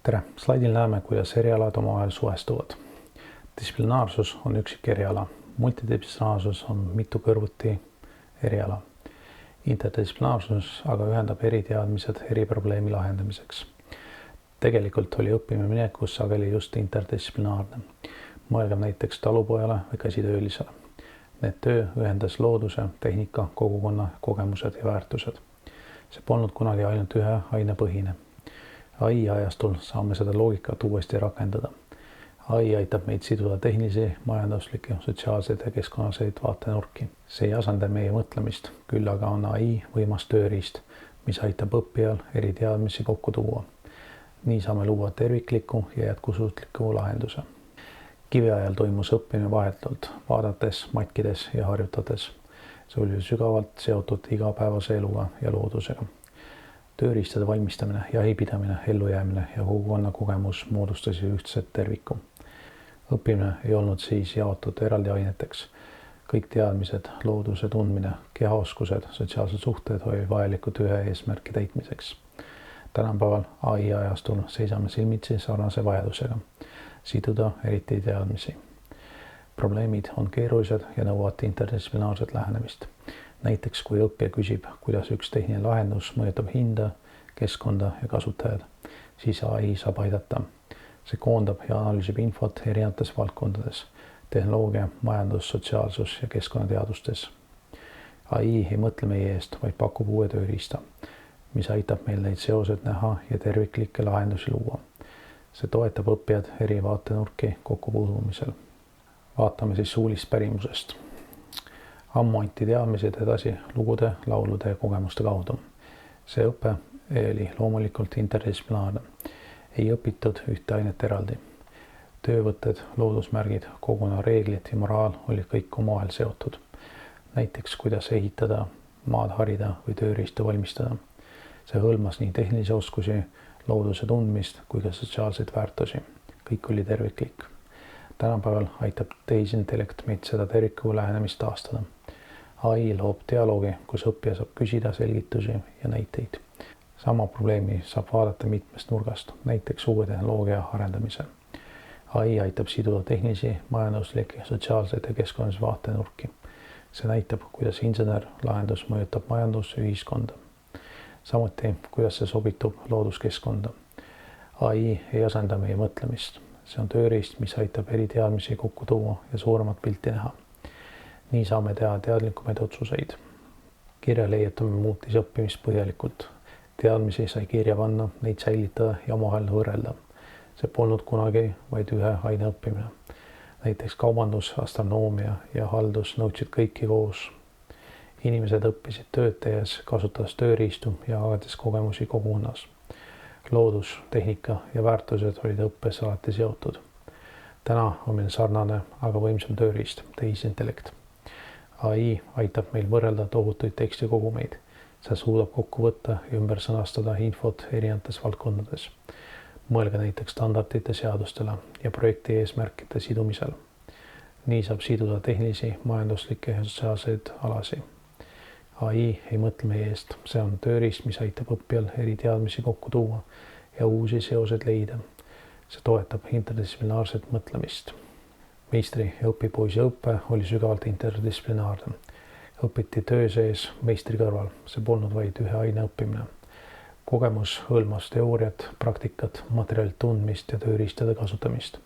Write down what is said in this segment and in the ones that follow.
Tere! Slaidil näeme, kuidas erialad omavahel suhestuvad. Distsiplinaarsus on üksik eriala, multidistsiplinaarsus on mitu kõrvuti eriala. Interdistsiplinaarsus aga ühendab eriteadmised eriprobleemi lahendamiseks. Tegelikult oli õppimine minekus sageli just interdistsiplinaarne. Mõelgem näiteks talupojale või käsitöölisele. Need töö ühendas looduse, tehnika, kogukonna, kogemused ja väärtused. See polnud kunagi ainult ühe aine põhine. AI ajastul saame seda loogikat uuesti rakendada. AI aitab meid siduda tehnilisi, majanduslikke, sotsiaalseid ja keskkonnaseid vaatenurki. See ei asenda meie mõtlemist, küll aga on AI võimas tööriist, mis aitab õppijal eri teadmisi kokku tuua. Nii saame luua tervikliku ja jätkusuutliku lahenduse. Kiviajal toimus õppimine vahetult, vaadates, matkides ja harjutades. See oli sügavalt seotud igapäevase eluga ja loodusega. Tööriistade valmistamine, jahipidamine, ellujäämine ja kogukonna kogemus moodustasid ühtset terviku. Õppimine ei olnud siis jaotud eraldi aineteks. Kõik teadmised, looduse tundmine, kehaoskused, sotsiaalsed suhted olid vajalikud ühe eesmärki täitmiseks. Tänapäeval AI ajastul seisame silmitsi sarnase vajadusega. Siduda eriti teadmisi. Probleemid on keerulised ja nõuavad interdistsiplinaarset lähenemist. Näiteks kui õppija küsib, kuidas üks tehniline lahendus mõjutab hinda, keskkonda ja kasutajad, siis AI saab aidata. See koondab ja analüüsib infot erinevates valdkondades, tehnoloogia, majandus, sotsiaalsus ja keskkonnateadustes. AI ei mõtle meie eest, vaid pakub uue tööriista, mis aitab meil neid seosed näha ja terviklikke lahendusi luua. See toetab õppijad eri vaatenurki kokkupuutumisel. Vaatame siis suulist pärimusest. Ammu anti teadmised edasi lugude, laulude ja kogemuste kaudu. See õpe oli loomulikult interdistsiplinaarne. Ei õpitud ühte ainet eraldi. Töövõtted, loodusmärgid, koguna reeglid ja moraal olid kõik omavahel seotud. Näiteks kuidas ehitada, maad harida või tööriistu valmistada. See hõlmas nii tehnilisi oskusi, looduse tundmist kui ka sotsiaalseid väärtusi. Kõik oli terviklik. Tänapäeval aitab tehisintellekt meid seda terviklikku lähenemist taastada. AI loob dialoogi, kus õppija saab küsida selgitusi ja näiteid. Sama probleemi saab vaadata mitmest nurgast, näiteks uue tehnoloogia arendamisel. AI aitab siduda tehnilisi, majanduslikke, sotsiaalseid ja keskkonnalisi vaatenurki. See näitab, kuidas insener lahendus mõjutab majandus ja ühiskonda. Samuti, kuidas see sobitub looduskeskkonda. AI ei asenda meie mõtlemist. See on tööriist, mis aitab eri teadmisi kokku tuua ja suuremat pilti näha. Nii saame teha teadlikumaid otsuseid. Kirja leiutamine muutis õppimist põhjalikult. Teadmisi sai kirja panna, neid säilitada ja omavahel võrrelda. See polnud kunagi vaid ühe aine õppimine. Näiteks kaubandus, astronoomia ja haldus nõudsid kõiki koos. Inimesed õppisid tööd tehes, kasutades tööriistu ja jagades kogemusi kogukonnas. Loodus, tehnika ja väärtused olid õppes alati seotud. Täna on meil sarnane, aga võimsam tööriist, tehisintellekt. AI aitab meil võrrelda tohutuid tekstikogumeid. See suudab kokku võtta ja ümber sõnastada infot erinevates valdkondades. Mõelge näiteks standardite seadustele ja projekti eesmärkide sidumisel. Nii saab siduda tehnilisi, majanduslikke ja sotsiaalseid alasi. AI ei mõtle meie eest. See on tööriist, mis aitab õppijal eri teadmisi kokku tuua ja uusi seoseid leida. See toetab interdistsiplinaarset mõtlemist. Meistri ja õpipoisi õppe oli sügavalt interdistsiplinaarne. Õpiti töö sees meistri kõrval. See polnud vaid ühe aine õppimine. Kogemus hõlmas teooriat, praktikat, materjali tundmist ja tööriistade kasutamist.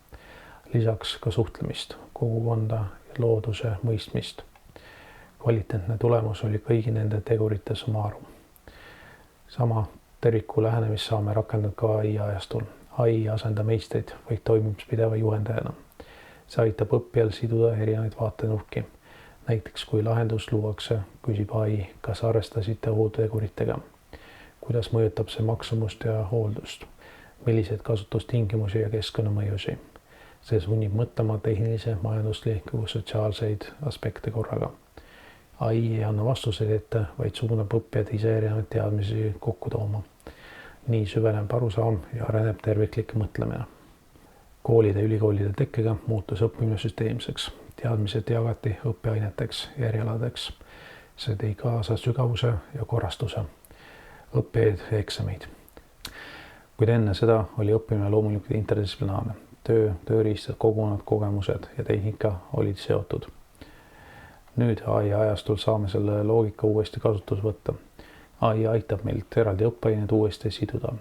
Lisaks ka suhtlemist, kogukonda ja looduse mõistmist. Kvaliteetne tulemus oli kõigi nende tegurite summarum. Sama terviku lähenemist saame rakendada ka AI ajastul. AI ei asenda meistreid, vaid toimib pideva juhendajana. See aitab õppijal siduda erinevaid vaatenurki. Näiteks kui lahendus luuakse, küsib AI, kas arvestasite ohuteguritega. Kuidas mõjutab see maksumust ja hooldust? Milliseid kasutustingimusi ja keskkonnamõjusi? See sunnib mõtlema tehnilise, majandusliku ja sotsiaalseid aspekte korraga. AI ei anna vastuseid ette, vaid suunab õppijad ise erinevaid teadmisi kokku tooma. Nii süveneb arusaam ja areneb terviklik mõtlemine. Koolide ja ülikoolide tekkega muutus õppimine süsteemseks. Teadmised jagati õppeaineteks ja erialadeks. See tõi kaasa sügavuse ja korrastuse. Õppeid ja eksameid. kuid enne seda oli õppimine loomulikult interdistsiplinaarne. Tööriistad, kogukonnad, kogemused ja tehnika olid seotud. Nüüd AI ajastul saame selle loogika uuesti kasutus võtta. AI aitab meilt eraldi õppeaineid uuesti siduda.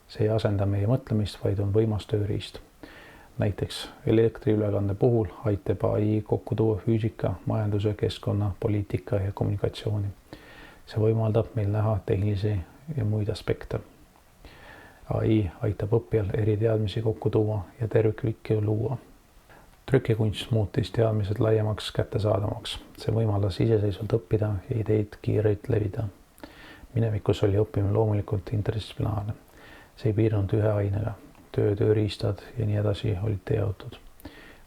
See ei asenda meie mõtlemist, vaid on võimas tööriist. Näiteks elektriülekande puhul aitab AI kokku tuua füüsika, majanduse, keskkonna, poliitika ja kommunikatsiooni. See võimaldab meil näha tehnilisi ja muid aspekte. AI aitab õppijal eriteadmisi kokku tuua ja terviklikku luua. Trükikunst muutis teadmised laiemaks kättesaadavaks. See võimaldas iseseisvalt õppida ja ideid kiirelt levida. Minevikus oli õppimine loomulikult interdistsiplinaarne. See ei piiranud ühe ainega. Tööriistad ja nii edasi olid teotud.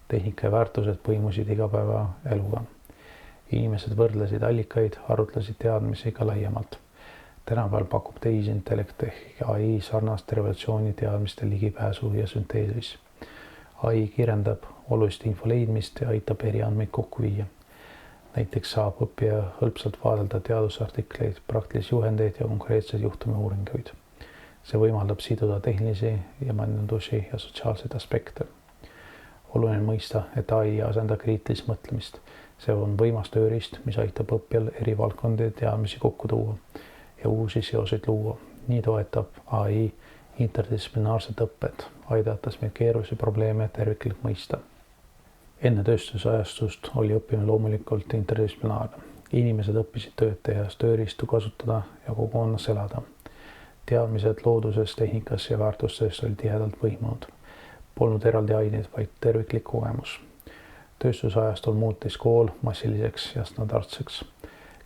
Tehnika ja väärtused põimusid igapäevaeluga. Inimesed võrdlesid allikaid, arutlesid teadmisi ka laiemalt. Tänapäeval pakub tehisintellekt ehk AI sarnast revolutsiooni teadmiste ligipääsu ja sünteesis. AI kirjeldab olulist info leidmist ja aitab eri andmeid kokku viia. Näiteks saab õppija hõlpsalt vaadelda teadusartikleid, praktilisi juhendeid ja konkreetseid juhtumiuuringuid. See võimaldab siduda tehnilisi ja majandusi ja sotsiaalseid aspekte. Oluline mõista, et AI ei asenda kriitilist mõtlemist. See on võimas tööriist, mis aitab õppijal eri valdkondade teadmisi kokku tuua ja uusi seoseid luua. Nii toetab AI interdistsiplinaarset õpet, aidates meil keerulisi probleeme terviklikult mõista. Enne tööstusajastust oli õppimine loomulikult interdistsiplinaarne. Inimesed õppisid tööd tehes, tööriistu kasutada ja kogukonnas elada. Teadmised loodusest, tehnikas ja väärtustest oli tihedalt põimunud. Polnud eraldi aineid, vaid terviklik kogemus. Tööstusajastul muutis kool massiliseks ja standardseks.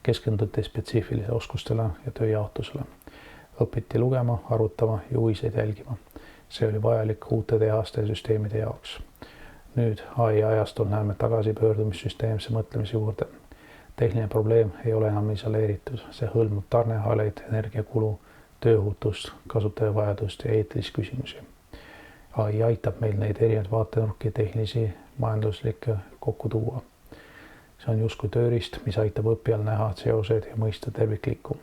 Keskenduti spetsiifilise oskustele ja tööjaotusele. Õpiti lugema, arvutama ja juhiseid jälgima. See oli vajalik uute tehaste ja süsteemide jaoks. Nüüd AI ajastul näeme tagasipöördumissüsteemse mõtlemise juurde. Tehniline probleem ei ole enam isoleeritud. See hõlmab tarneahelaid, energiakulu, tööohutust, kasutajavajadust ja eetilisi küsimusi. AI aitab meil neid erinevaid vaatenurki tehnilisi majanduslikke kokku tuua. See on justkui tööriist, mis aitab õppijal näha seoseid ja mõista terviklikku.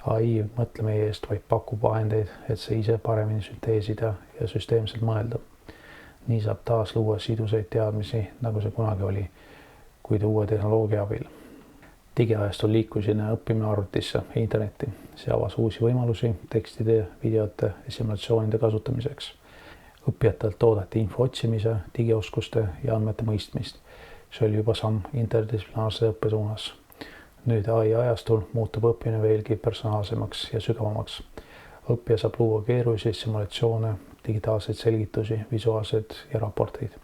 AI ei mõtle meie eest, vaid pakub vahendeid, et see ise paremini sünteesida ja süsteemselt mõelda. Nii saab taas luua sidusaid teadmisi, nagu see kunagi oli, kuid uue tehnoloogia abil. Digiajastul liikusin õppimine arvutisse ja internetti. See avas uusi võimalusi tekstide, videote ja simulatsioonide kasutamiseks. Õppijatelt oodati info otsimise, digioskuste ja andmete mõistmist. See oli juba samm interdistsiplinaarse õppe suunas. Nüüd AI ajastul muutub õppimine veelgi personaalsemaks ja sügavamaks. Õppija saab luua keerulisi simulatsioone, digitaalseid selgitusi, visuaalseid ja raporteid.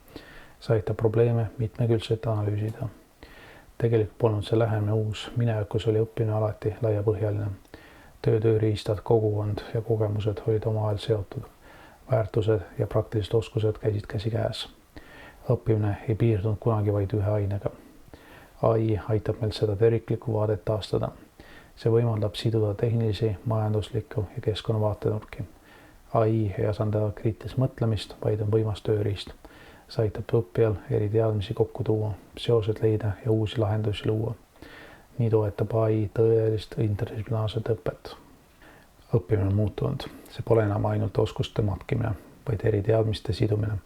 See aitab probleeme mitmekülgselt analüüsida. Tegelikult polnud see lähemine uus. Minevikus oli õppimine alati laiapõhjaline. Tööriistad, kogukond ja kogemused olid omavahel seotud. Väärtused ja praktilised oskused käisid käsikäes. Õppimine ei piirdunud kunagi vaid ühe ainega. AI aitab meil seda terviklikku vaadet taastada. See võimaldab siduda tehnilisi, majanduslikku ja keskkonnavaatenurki. AI ei asenda kriitilist mõtlemist, vaid on võimas tööriist. See aitab õppijal eri teadmisi kokku tuua, seosed leida ja uusi lahendusi luua. Nii toetab AI tõelist interdistsiplinaarset õpet. Õppimine on muutunud. See pole enam ainult oskuste matkimine, vaid eri teadmiste sidumine.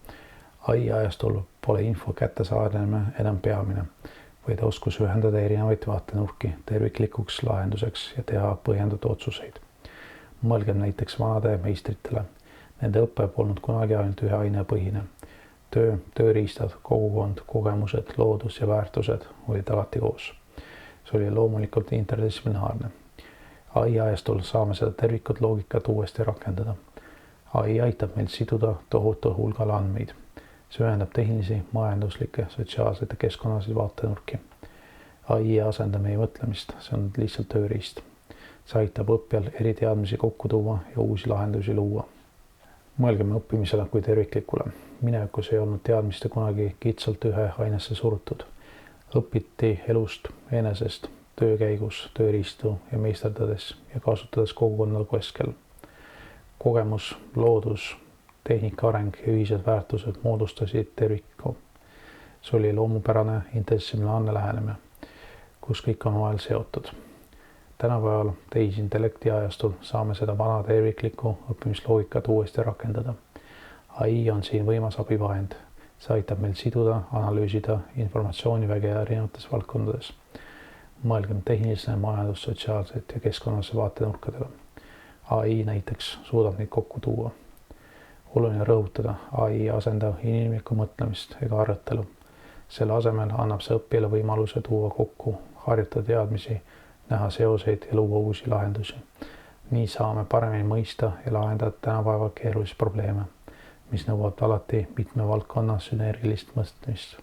AI ajastul pole info kättesaadamine enam peamine, vaid oskus ühendada erinevaid vaatenurki terviklikuks lahenduseks ja teha põhjendatud otsuseid. Mõelgem näiteks vanade meistritele. Nende õpe polnud kunagi ainult ühe aine põhine. Tööriistad, kogukond, kogemused, loodus ja väärtused olid alati koos. See oli loomulikult interdistsiplinaarne. AI ajastul saame seda tervikut loogikat uuesti rakendada. AI aitab meil siduda tohutu hulgal andmeid. See ühendab tehnilisi, majanduslikke, sotsiaalseid ja keskkonnasid vaatenurki. AI ei asenda meie mõtlemist, see on lihtsalt tööriist. See aitab õppijal eri teadmisi kokku tuua ja uusi lahendusi luua. Mõelgem õppimisele kui terviklikule. Minevikus ei olnud teadmiste kunagi kitsalt ühe ainesse surutud. Õpiti elust, enesest, töö käigus, tööriistu ja meisterdades ja kasutades kogukonna keskel. Kogemus, loodus, tehnika areng ja ühised väärtused moodustasid terviku. See oli loomupärane interdistsiplinaarne lähenemine, kus kõik on vahel seotud. Tänapäeval tehisintellekti ajastul saame seda vana terviklikku õppimisloogikat uuesti rakendada. AI on siin võimas abivahend. See aitab meil siduda, analüüsida informatsiooniväge erinevates valdkondades. Mõelgem tehnilisele, majandus, sotsiaalset ja keskkonnase vaatenurkadele. AI näiteks suudab neid kokku tuua. Oluline rõhutada, AI asendab inimlikku mõtlemist ega arutelu. Selle asemel annab see õppijale võimaluse tuua kokku, harjutada teadmisi, näha seoseid ja luua uusi lahendusi. Nii saame paremini mõista ja lahendada tänapäeval keerulisi probleeme, mis nõuavad alati mitme valdkonna sünergilist mõistmist.